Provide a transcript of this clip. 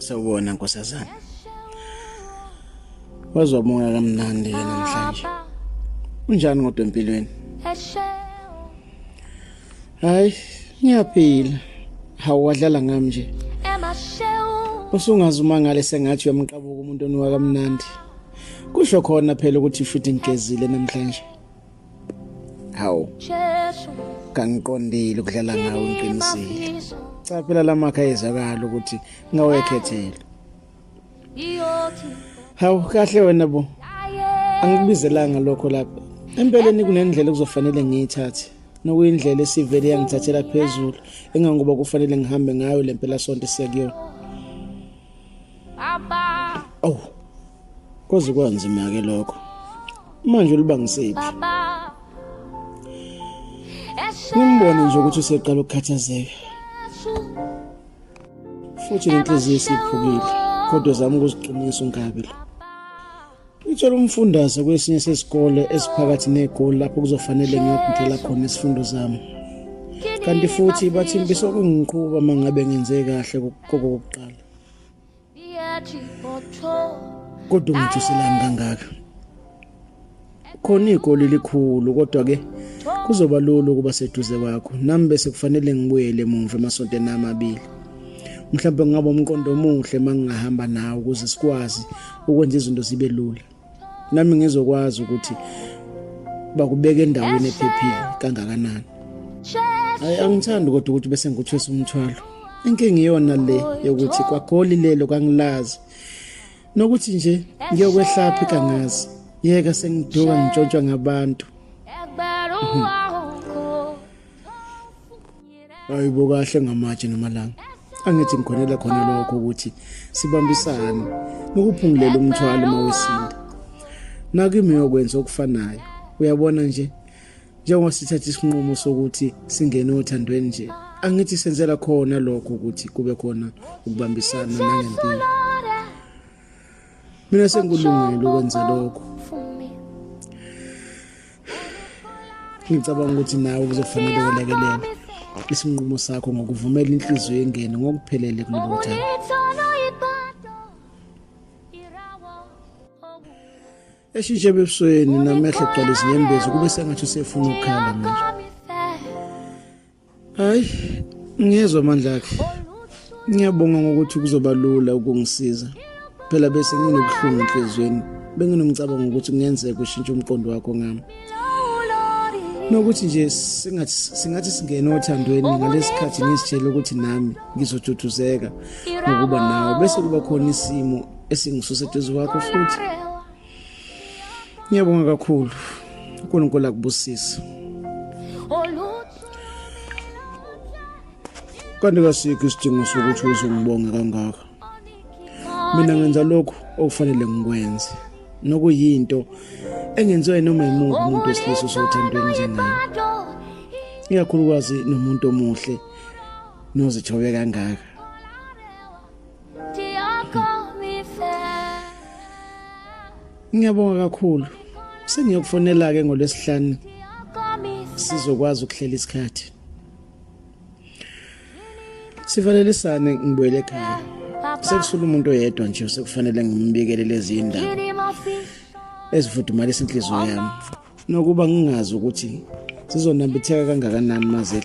Sawubona nkosazana. Wazobona kamnandi namhlanje. Unjani kodwa empilweni? Hayi, ngiyaphila. Hawu wadlala ngami nje. Usungazuma ngale sengathi uyamqabuka umuntu onuka kamnandi. Kusho khona phela ukuthi futhi ngigezile namhlanje. Hawu. Kangiqondile ukudlala ngawe ngiqinisile. Cha phela lamakha ezakala ukuthi ngawekhethela. Hawu kahle wena bo. Angikubizelanga lokho lapha. Empeleni kunendlela kuzofanele ngiyithathe. Nokuyindlela esivele yangithathela phezulu engangoba kufanele ngihambe ngayo lempela sonto siya kuyo. Oh. Koze kwanzima ke lokho. Manje ulibangisephi? Ngimbone nje ukuthi useqala ukukhathazeka. Futhi inhliziyo isiphukile, kodwa zama ukuziqinisa ungabi la. Ngithola umfundaze kwesinye sesikole esiphakathi negoli lapho kuzofanele ngiyokudlela khona isifundo zami. Kanti futhi bathi bisokungiqhuba mangabe ngenze kahle kokuqala. Kodwa ngithuselani kangaka. Khona igoli likhulu kodwa ke kuzoba lula ukuba seduze kwakho. Nami bese kufanele ngibuyele emuva emasontweni amabili. Mhlawumbe ngaba umqondo omuhle mangihamba nawe ukuze sikwazi ukwenza izinto zibe lula. Nami ngizokwazi ukuthi bakubeka endaweni ephephile kangakanani. Hayi angithandi kodwa ukuthi bese ngikuthwesa umthwalo. Inkinga iyona le yokuthi kwagoli lelo kangilazi. Nokuthi nje ngiyokwehlaphi kangazi. Yeka sengiduka ngitshontshwa ngabantu. Hayibo kahle ngamatshe nomalanga. Angithi ngikhonela khona lokho ukuthi sibambisane nokuphungulela umthwalo mawesinda. Nakimi yokwenza okufanayo. Uyabona nje njengoba sithatha isinqumo sokuthi singene othandweni nje. Angithi senzela khona lokho ukuthi kube khona ukubambisana nangempilo. Mina sengikulungile ukwenza lokho. Ngicabanga ukuthi nawe kuzofanele ulekelele isinqumo sakho ngokuvumela inhliziyo yengene ngokuphelele kulolu thando. Eshintshe ebusweni namehlo egcwala izinyembezi kube sengathi usefuna ukukhala manje. Hayi, ngiyezwa amandla akhe. Ngiyabonga ngokuthi kuzoba lula ukungisiza. Phela bese nginobuhlungu enhlizweni. Benginomcabango ukuthi kungenzeka ushintshe umqondo wakho ngami. Nokuthi nje singathi singene othandweni ngalesikhathi ngisitshela ukuthi nami ngizojuduzeka ngokuba nawe bese kuba khona isimo esingisusa eduze kwakho futhi. Ngiyabonga kakhulu. uNkulunkulu akubusise. Kanti kasikho isidingo sokuthi uzongibonga kangaka. Mina ngenza lokho okufanele ngikwenze. Nokuyinto engenziwe noma yimuphi umuntu wesilisa osothandweni njengami. Ikakhulukazi nomuntu omuhle nozithobe kangaka. Ngiyabonga kakhulu. Sengiyokufonela ke ngoLwesihlanu sizokwazi ukuhlela isikhathi. Sivalelisane ngibuyele ekhaya. Sekusula umuntu oyedwa nje sekufanele ngimbikele lezi indaba ezifudumalisa inhliziyo yami. Nokuba ngingazi ukuthi sizonambitheka kangakanani maze